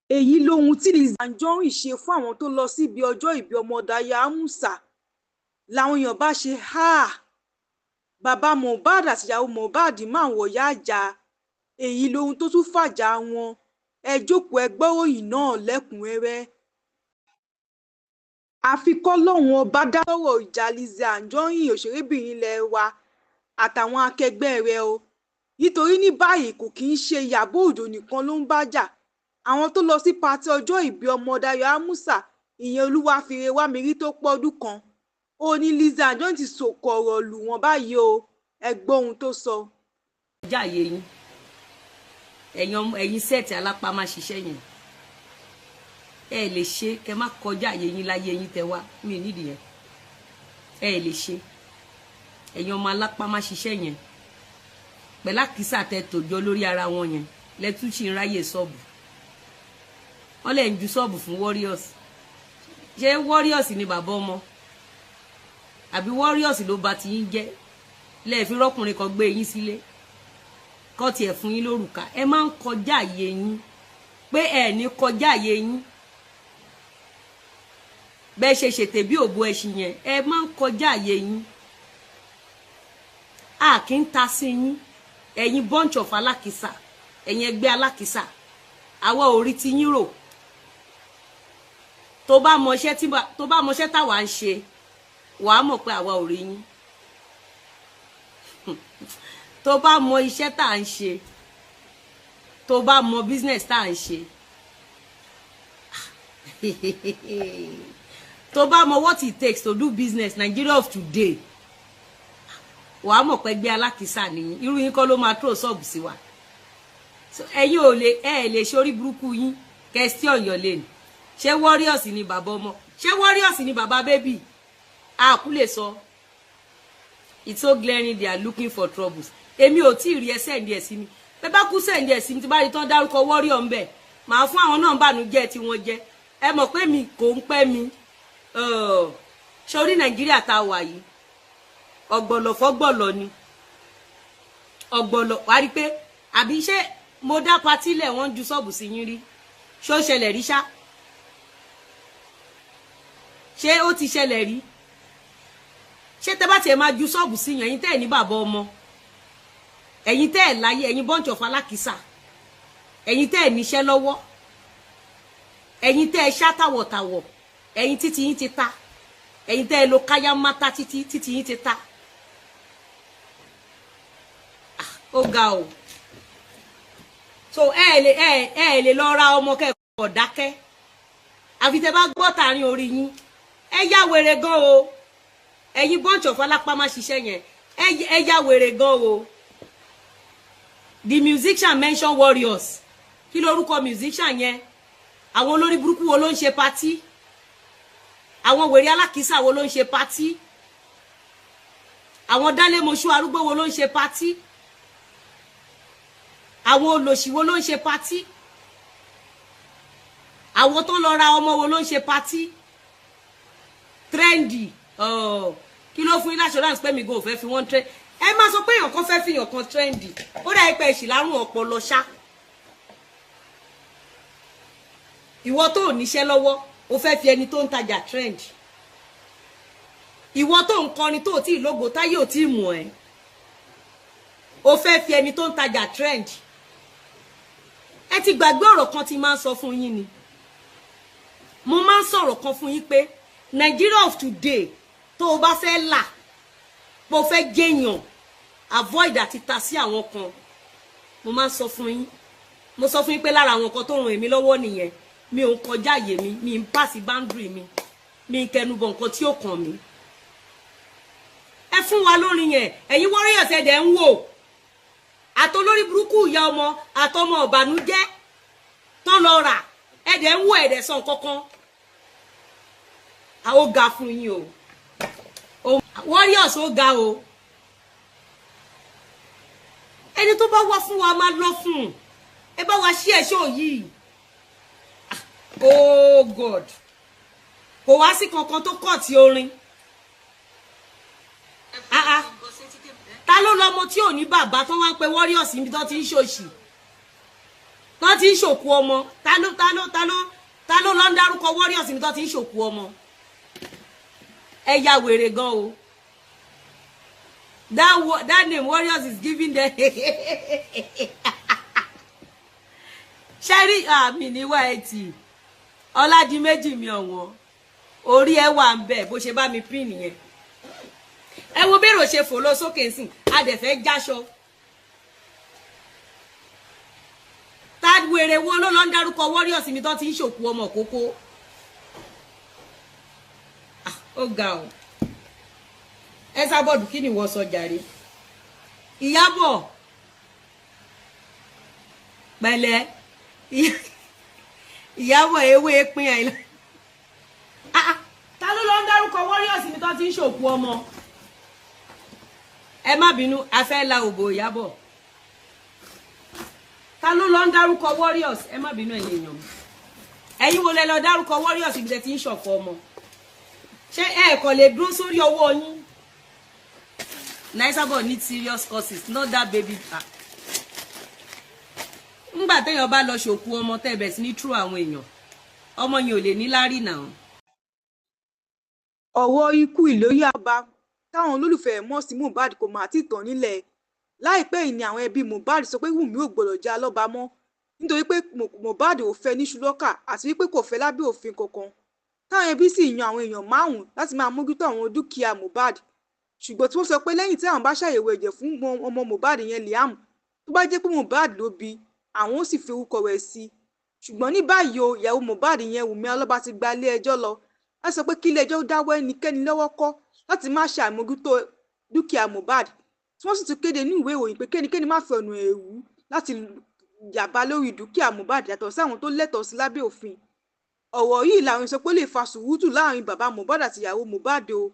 èyí lohun tí Lizzy Anjorin ṣe fún àwọn tó lọ síbi ọjọ́ ìbí ọmọ Dayọ̀ Amusa làwọn èèyàn bá ṣe bàbá Mohbad àtìyàwó Mohbad máa wọ̀yá àjà. Èyí lohun tó tún fàjà wọn. Ẹ jókòó ẹ gbọ́ròyìn náà lẹ́kùnrẹ́rẹ́. Àfi k'Ọlọ́run ọba dá sọ́rọ̀ ìjà Lizzy Anjorin òṣèrébìnrin ilẹ̀ wa àtàwọn akẹgbẹ́ rẹ̀ o. Nítorí ní báyìí kò kì í ṣe Ìyábọ̀ Òjó nìkan ló ń bá jà. Àwọn tó lọ sí patí ọjọ́ ìbí ọmọ Dayọ̀ Amusa ìyẹn Olúwafẹ́rẹ́wámirí tó pọ́dún kan. Ó ní Lizzy Anjorin ti sòkò ọ̀rọ̀ lù wọ́n báyìí o. Ẹ gbọ́ ohun tó sọ. Jáyé yín ẹ̀yin sẹ́ẹ̀tì alápá máa ṣiṣẹ́ yẹn ẹ lè ṣe kẹ má kọjá àyè yín láyé yín tẹ wá mi nídìí yẹn ẹ lè ṣe ẹ̀yin ọmọ alápá máa ṣiṣẹ́ yẹn pẹ̀lú àkísà tẹ tòjọ́ lórí ara wọn yẹn lẹ́tún ṣì ń ráyè sọ́ọ̀bù wọ́n lẹ̀ ń ju sọ́ọ̀bù fún warriors ṣé warriors ni bàbá ọmọ àbí warriors ló ba ti yín jẹ́ lẹ́ẹ̀fi rọ́kùnrin kan gbé yín sílé kọ́ tiẹ̀ fún yín lórúkà ẹ máa ń kọjá àyè yín pé ẹ ní kọjá àyè yín bẹ́ẹ̀ ṣe ṣètè bí òbó ẹṣin yẹn ẹ máa ń kọjá àyè yín a kì í ta sí yín ẹ̀yin bunch of alákìsà ẹ̀yin ẹgbẹ́ alákìsà àwa ò rí ti yín rò tó bá mọṣẹ́ táwa ń ṣe wàá mọ̀ pé àwa ò rí yín tó bá mọ iṣẹ́ tá à ń ṣe tó bá mọ business tá à ń ṣe tó bá mọ what it takes to do business Nigeria of today wàá mọ̀ pé gbé alákìísà nìyí irú yín kọ́ ló máa throw sub sí wa ẹ̀yin ò lè lè ṣorí burúkú yín question your lane ṣé warriors ni bàbá ọmọ ṣé warriors ni bàbá baby a kú lè sọ it's so glaring they are looking for troubles èmi ò tí ì rí ẹ sẹ́ǹdì ẹ̀ sí mi bẹ́ẹ̀ bá kú sẹ́ǹdì ẹ̀ sí mi tí bá rí tán dárúkọ warrior ń bẹ̀ màá fún àwọn náà bànújẹ́ tí wọ́n jẹ́ ẹ mọ̀ pé mi kò ń pẹ́ mi sórí Nàìjíríà tá a wà yìí ọ̀gbọ̀lọ̀ fọ́gbọ̀lọ̀ ni ọ̀gbọ̀lọ̀ wá rí pé àbí ṣé mo dá patí lẹ̀ wọ́n ju ṣọ́ọ̀bù sí yín rí ṣó ṣẹlẹ̀ rí ṣá ṣé ó ti ṣẹlẹ̀ rí ṣé tẹ́ bá tiẹ̀ máa ju ṣọ́ọ̀bù sí yín ẹ̀yin tẹ́ ẹ̀ ní bàbá ọmọ ẹ̀yin tẹ́ ẹ̀ láyé ẹ̀yin bunch of alákìísà ẹ̀yin tẹ́ ẹ̀ níṣẹ́ lọ́wọ́ ẹ̀yin tẹ́ ẹ̀ ṣá tàwọ̀tàwọ̀ ẹ̀yin títí yín ti ta ẹ̀yin tẹ́ ẹ̀ lo káyá mátá títí yín ti ta ó ga o so ẹ lè lọ ra ọmọ kẹ́kọ̀ọ́ dákẹ́ àfi tẹ́ bá gbọ́ tààrin orí yín ẹ yá wèrè gan o ẹ̀yin bunch of alápá má ṣiṣẹ́ yẹn ẹ yá wèrè gan o. The musician mention warriors kí lorúkọ musician yẹn àwọn olórí burúkú wo ló ń ṣe party àwọn wèrè alákìísà wo ló ń ṣe party àwọn dálémoṣú arúgbó wo ló ń ṣe party àwọn olòṣì wo ló ń ṣe party àwọn tó lọ ra ọmọ wo ló ń ṣe party trendy kí ló fún yín l'assurance pé mi go fẹ́ fi wọ́n trend ẹ máa sọ pé èèyàn kan fẹ́ fi èèyàn kan trendy ó dà pé ẹ̀sìn lárùn ọpọlọ ṣá ìwọ tó ò níṣẹ́ lọ́wọ́ ó fẹ́ fi ẹni tó ń tajà trend ìwọ tó ń kọrin tó ò tí ì lógo táyé ò tí ì mọ̀ ẹ́ ó fẹ́ fi ẹni tó ń tajà trend ẹ ti gbàgbé ọ̀rọ̀ kan tí máa ń sọ fún yín ni mo máa ń sọ̀rọ̀ kan fún yín pé Nigeria of today tó o bá fẹ́ là bó fẹ́ jẹ́yàn avoid àti ta sí àwọn kan mo máa ń sọ fún yín mo sọ fún yín pé lára àwọn kan tó ràn èmi lọ́wọ́ nìyẹn mi ò ń kọjá àyè mi ń pàṣẹ boundary mi ń kẹnubọ̀ nǹkan tí ó kàn mí ẹ fún wa lórí yẹn ẹ̀yin warriors ẹ̀dẹ̀ ń wò àtolórí burúkú ìyá ọmọ àtọmọ ọ̀bànújẹ́ tán lọ rà ẹ̀dẹ̀ ń wò ẹ̀dẹ̀ sàn kankan a ó ga fún yín o warriors ó ga o ẹni tó bá wá fún wa máa lọ fún ẹ bá wa ṣí ẹṣọ yìí oh God kò wá sí kankan tó kọ̀ tí orin ta ló lọmọ tí ò ní bàbá tó wá ń pe warriors níbi tó ti ń ṣòṣì tó ti ń ṣòkú ọmọ ta ta ló lọ ń dárúkọ warriors mi tó ti ń ṣòkú ọmọ ẹ ya wèrè gan o that name warriors is giving them ṣẹ́rí àmì níwá ẹtì Ọládìméjì mi ọ̀wọ́n orí ẹ wà ń bẹ̀ bó ṣe bá mi pín nìyẹn ẹ wo bẹ́rò ṣe fò lọ sókè nsìn a dẹ̀ fẹ́ jáṣọ tádwèrè wo ló lọ ń dárúkọ warriors mi tó ti ń ṣòkú ọmọ kókó ó ga ọ ẹ sábọ̀dù kí ni wọ́n sọ jàre Ìyábọ̀ pẹ̀lẹ́ Ìyábọ̀ ewé pín àìlá ta ló lọ ń dárúkọ warriors mi tó ti ń ṣòkú ọmọ ẹ má bínú a fẹ́ la òbò Ìyábọ̀ ta ló lọ ń dárúkọ warriors ẹ má bínú ẹ̀yin èèyàn ẹ̀yin wo lẹ lọ dárúkọ warriors ibi tẹ́ ti ń ṣọ̀fọ̀ ọmọ ṣé ẹ kò lè dúró sórí ọwọ́ yín Naisabo need serious causes not that baby ńgbà téèyàn bá lọ ṣòkú ọmọ tẹ́bẹ̀ sí ní true àwọn èèyàn ọmọ yẹn ò lè ní lárí náà. ọ̀rọ̀ ikú ìlórí àbá táwọn olólùfẹ́ mọ̀ sí Mohbad kò mà tí tàn nílẹ̀ láìpẹ́ yìí ni àwọn ẹbí Mohbad sọ pé Wùmí ò gbọdọ̀ já lọ́ba mọ́ nítorí pé Mohbad ò fẹ́ níṣu lọ́kà àti wípé kò fẹ́ lábẹ́ òfin kankan táwọn ẹbí sì yan àwọn èèyàn márùn-ún láti máa mójútó àwọn dúkìá Mohbad ṣùgbọ́n tí wọ́n sọ pé lẹ́yìn tí àwọn bá ṣàyẹ̀wò ẹ̀jẹ̀ fún ọmọ Mohbad yẹn Liam tó bá jẹ́ pé Mohbad ló bí àwọn ó sì fi orúkọ rẹ̀ sí i ṣùgbọ́n ní báyìí o ìyàwó Mohbad yẹn Wùmí Alọ́ba ti gba ilé ẹjọ́ lọ láti sọ pé kí ilé ẹjọ́ dáwọ́ ẹnikẹ́ni lọ́wọ́ kọ́ láti má ṣe àmójútó dúkìá Mohbad tí wọ́n sì tún kéde ní ìwé ìròyìn pé kẹ́nikẹ́ni má fi ọ̀nà ẹ̀rú láti yàbá lórí dúkìá Mohbad yàtọ̀ sí àwọn tó lẹ́tọ̀ọ́ sí lábẹ́ òfin ọ̀rọ̀ yìí làwọn sọ pé ó lè fa sùúrùtù láàrin bàbá Mohbad àti ìyàwó Mohbad o